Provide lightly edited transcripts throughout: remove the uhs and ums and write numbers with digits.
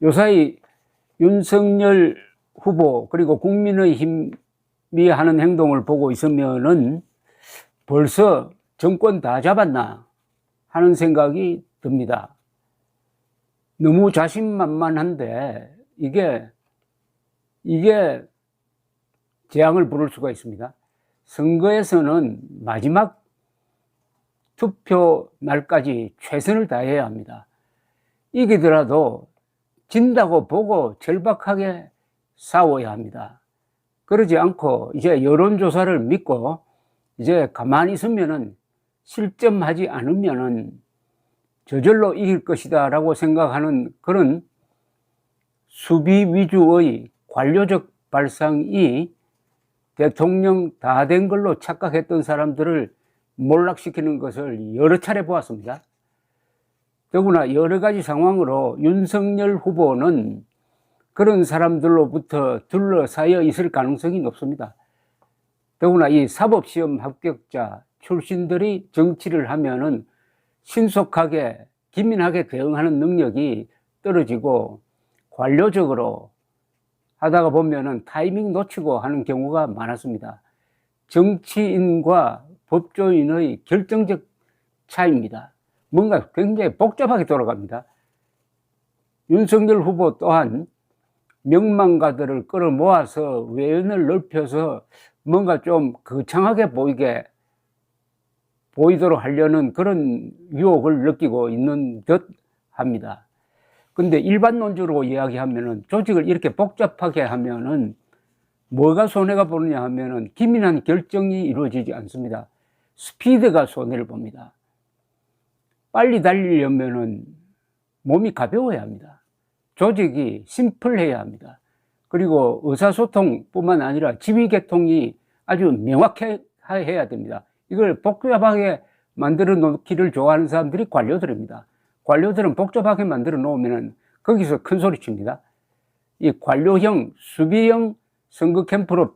요사이 윤석열 후보 그리고 국민의힘이 하는 행동을 보고 있으면은 벌써 정권 다 잡았나 하는 생각이 듭니다. 너무 자신만만한데 이게 재앙을 부를 수가 있습니다. 선거에서는 마지막 투표 날까지 최선을 다해야 합니다. 이기더라도 진다고 보고 절박하게 싸워야 합니다. 그러지 않고 이제 여론조사를 믿고 이제 가만히 있으면은 실점하지 않으면은 저절로 이길 것이다 라고 생각하는 그런 수비 위주의 관료적 발상이 대통령 다 된 걸로 착각했던 사람들을 몰락시키는 것을 여러 차례 보았습니다. 더구나 여러 가지 상황으로 윤석열 후보는 그런 사람들로부터 둘러싸여 있을 가능성이 높습니다. 더구나 이 사법시험 합격자 출신들이 정치를 하면은 신속하게 기민하게 대응하는 능력이 떨어지고 관료적으로 하다가 보면은 타이밍 놓치고 하는 경우가 많았습니다. 정치인과 법조인의 결정적 차이입니다. 뭔가 굉장히 복잡하게 돌아갑니다. 윤석열 후보 또한 명망가들을 끌어모아서 외연을 넓혀서 뭔가 좀 거창하게 보이도록 하려는 그런 유혹을 느끼고 있는 듯 합니다. 근데 일반론적으로 이야기하면은 조직을 이렇게 복잡하게 하면은 뭐가 손해가 보느냐 하면은 기민한 결정이 이루어지지 않습니다. 스피드가 손해를 봅니다. 빨리 달리려면은 몸이 가벼워야 합니다. 조직이 심플해야 합니다. 그리고 의사소통뿐만 아니라 지휘계통이 아주 명확해야 됩니다. 이걸 복잡하게 만들어 놓기를 좋아하는 사람들이 관료들입니다. 관료들은 복잡하게 만들어 놓으면 거기서 큰 소리 칩니다. 이 관료형, 수비형 선거 캠프로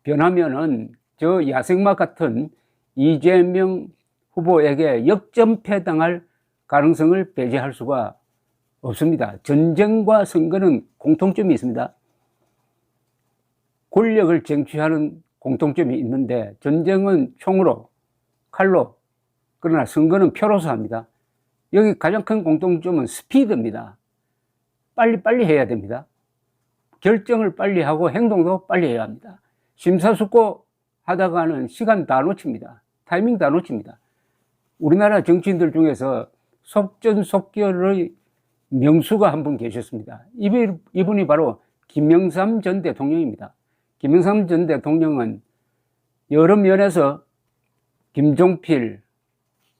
변하면은 저 야생마 같은 이재명 후보에게 역전패 당할 가능성을 배제할 수가 없습니다. 전쟁과 선거는 공통점이 있습니다. 권력을 쟁취하는 공통점이 있는데 전쟁은 총으로, 칼로, 그러나 선거는 표로서 합니다. 여기 가장 큰 공통점은 스피드입니다. 빨리 해야 됩니다. 결정을 빨리 하고 행동도 빨리 해야 합니다. 심사숙고 하다가는 시간 다 놓칩니다. 타이밍 다 놓칩니다. 우리나라 정치인들 중에서 속전속결의 명수가 한 분 계셨습니다. 이분이 바로 김영삼 전 대통령입니다. 김영삼 전 대통령은 여러 면에서 김종필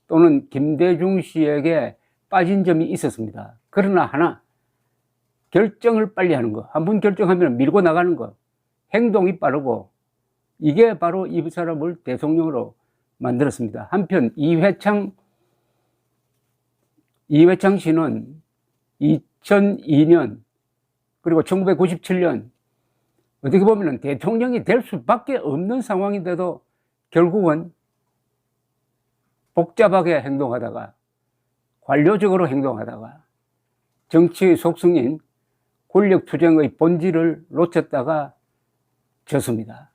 또는 김대중 씨에게 빠진 점이 있었습니다. 그러나 하나, 결정을 빨리 하는 거, 한 번 결정하면 밀고 나가는 거, 행동이 빠르고, 이게 바로 이 사람을 대통령으로 만들었습니다. 한편 이회창 씨는 2002년 그리고 1997년 어떻게 보면 대통령이 될 수밖에 없는 상황인데도 결국은 복잡하게 행동하다가 관료적으로 행동하다가 정치의 속성인 권력투쟁의 본질을 놓쳤다가 졌습니다.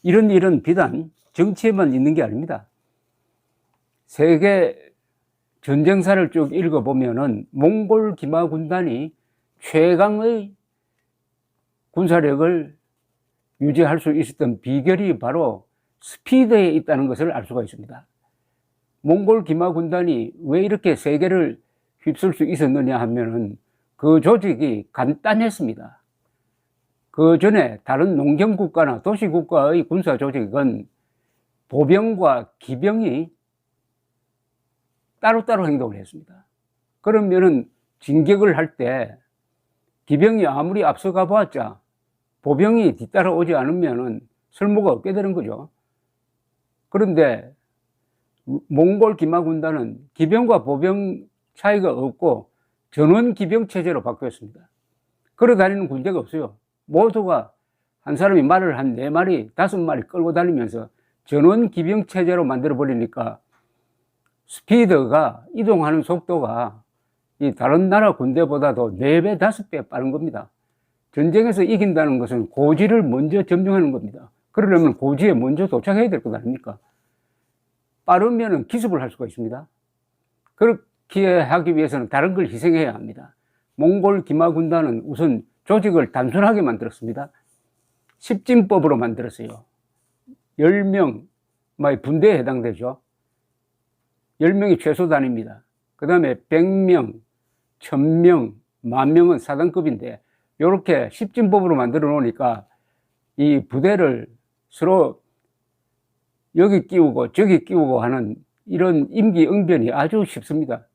이런 일은 비단 정치에만 있는 게 아닙니다. 세계 전쟁사를 쭉 읽어보면은 몽골 기마 군단이 최강의 군사력을 유지할 수 있었던 비결이 바로 스피드에 있다는 것을 알 수가 있습니다. 몽골 기마 군단이 왜 이렇게 세계를 휩쓸 수 있었느냐 하면은 그 조직이 간단했습니다. 그 전에 다른 농경국가나 도시국가의 군사 조직은 보병과 기병이 따로따로 행동을 했습니다. 그러면은 진격을 할 때 기병이 아무리 앞서가 봤자 보병이 뒤따라오지 않으면은 쓸모가 없게 되는 거죠. 그런데 몽골 기마 군단은 기병과 보병 차이가 없고 전원 기병 체제로 바뀌었습니다. 걸어다니는 군대가 없어요. 모두가 한 사람이 말을 한 4마리, 5마리 끌고 다니면서 전원 기병 체제로 만들어 버리니까 스피드가, 이동하는 속도가 이 다른 나라 군대보다도 4배, 5배 빠른 겁니다. 전쟁에서 이긴다는 것은 고지를 먼저 점령하는 겁니다. 그러려면 고지에 먼저 도착해야 될 것 아닙니까? 빠르면 기습을 할 수가 있습니다. 그렇게 하기 위해서는 다른 걸 희생해야 합니다. 몽골 기마 군단은 우선 조직을 단순하게 만들었습니다. 십진법으로 만들었어요. 10명, 분대에 해당되죠. 10명이 최소 단위입니다. 그 다음에 100명, 1000명, 10,000명은 사단급인데, 이렇게 십진법으로 만들어 놓으니까 이 부대를 서로 여기 끼우고 저기 끼우고 하는 이런 임기응변이 아주 쉽습니다.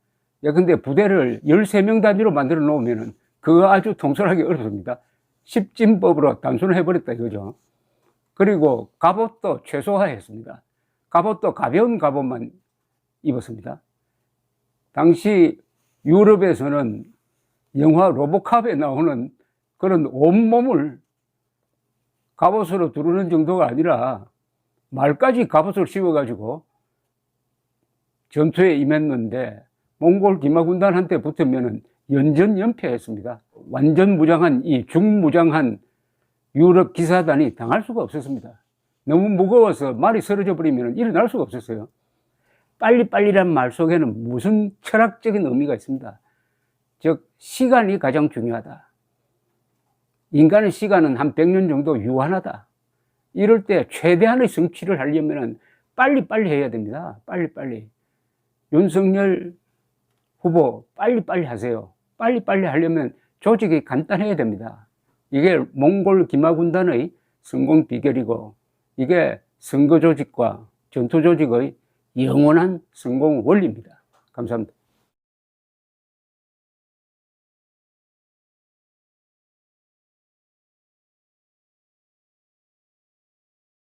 근데 부대를 13명 단위로 만들어 놓으면 그거 아주 통솔하기 어렵습니다. 십진법으로 단순해버렸다 이거죠. 그리고 갑옷도 최소화했습니다. 갑옷도 가벼운 갑옷만 입었습니다. 당시 유럽에서는 영화 로보캅에 나오는 그런 온몸을 갑옷으로 두르는 정도가 아니라 말까지 갑옷을 씌워가지고 전투에 임했는데 몽골 기마군단한테 붙으면 연전연패했습니다. 완전 무장한 이 중무장한 유럽 기사단이 당할 수가 없었습니다. 너무 무거워서 말이 쓰러져 버리면 일어날 수가 없었어요. 빨리빨리란 말 속에는 무슨 철학적인 의미가 있습니다. 즉 시간이 가장 중요하다. 인간의 시간은 한 100년 정도 유한하다. 이럴 때 최대한의 성취를 하려면 빨리빨리 해야 됩니다. 빨리빨리. 윤석열 후보 빨리빨리 하세요. 빨리빨리 하려면 조직이 간단해야 됩니다. 이게 몽골 기마군단의 성공 비결이고 이게 선거 조직과 전투 조직의 영원한 성공 원리입니다. 감사합니다.